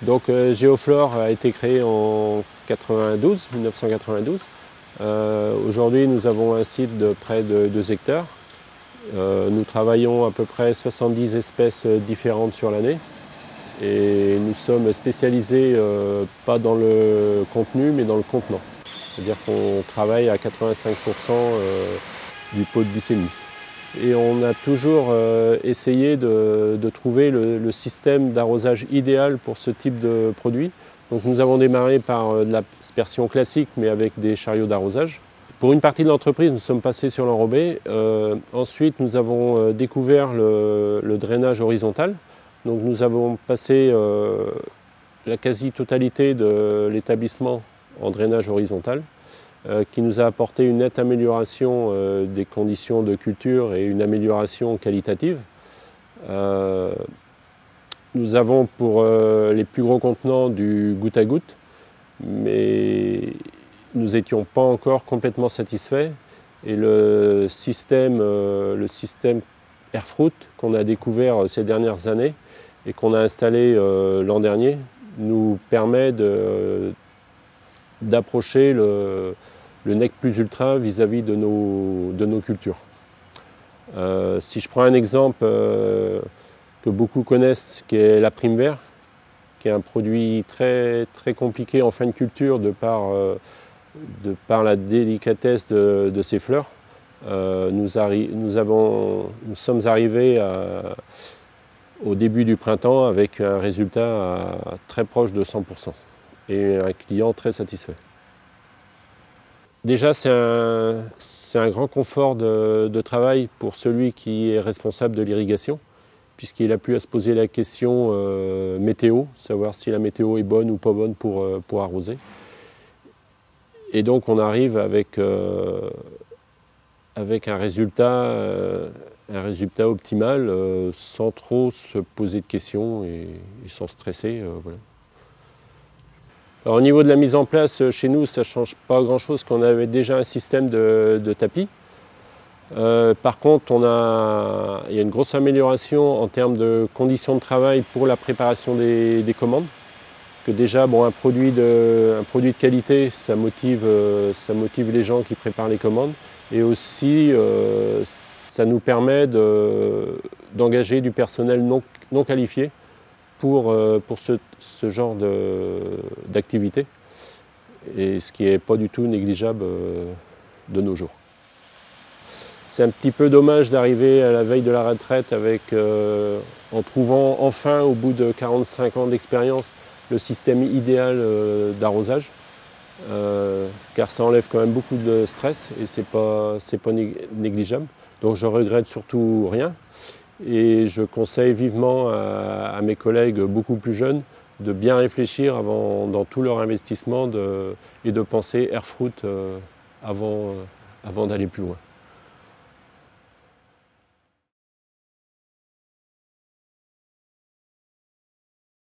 Donc Géoflore a été créé en 1992. Aujourd'hui, nous avons un site de près de 2 hectares. Nous travaillons à peu près 70 espèces différentes sur l'année. Et nous sommes spécialisés pas dans le contenu, mais dans le contenant. C'est-à-dire qu'on travaille à 85% du pot de glycémie. Et on a toujours essayé de trouver le système d'arrosage idéal pour ce type de produit. Donc nous avons démarré par de l'aspersion classique, mais avec des chariots d'arrosage. Pour une partie de l'entreprise, nous sommes passés sur l'enrobé. Ensuite, nous avons découvert le drainage horizontal. Donc nous avons passé la quasi-totalité de l'établissement en drainage horizontal, qui nous a apporté une nette amélioration des conditions de culture et une amélioration qualitative. Nous avons pour les plus gros contenants du goutte à goutte, mais nous n'étions pas encore complètement satisfaits. Et le système Airfruit qu'on a découvert ces dernières années et qu'on a installé l'an dernier nous permet d'approcher le NEC Plus Ultra vis-à-vis de nos cultures. Si je prends un exemple que beaucoup connaissent, qui est la prime vert, qui est un produit très, très compliqué en fin de culture de par la délicatesse de ses fleurs. Nous sommes arrivés au début du printemps avec un résultat très proche de 100% et un client très satisfait. Déjà, c'est un grand confort de travail pour celui qui est responsable de l'irrigation, puisqu'il a pu à se poser la question météo, savoir si la météo est bonne ou pas bonne pour arroser. Et donc on arrive avec un résultat optimal sans trop se poser de questions et sans stresser. Voilà. Alors, au niveau de la mise en place, chez nous, ça ne change pas grand-chose, qu'on avait déjà un système de tapis. Par contre, il y a une grosse amélioration en termes de conditions de travail pour la préparation des commandes. Que déjà, bon, un produit de qualité, ça motive les gens qui préparent les commandes. Et aussi, ça nous permet d'engager du personnel non qualifié pour ce genre d'activité. Et ce qui n'est pas du tout négligeable de nos jours. C'est un petit peu dommage d'arriver à la veille de la retraite en trouvant enfin, au bout de 45 ans d'expérience, le système idéal d'arrosage, car ça enlève quand même beaucoup de stress et c'est pas négligeable. Donc je regrette surtout rien et je conseille vivement à mes collègues beaucoup plus jeunes de bien réfléchir dans tout leur investissement et de penser Airfruit avant d'aller plus loin.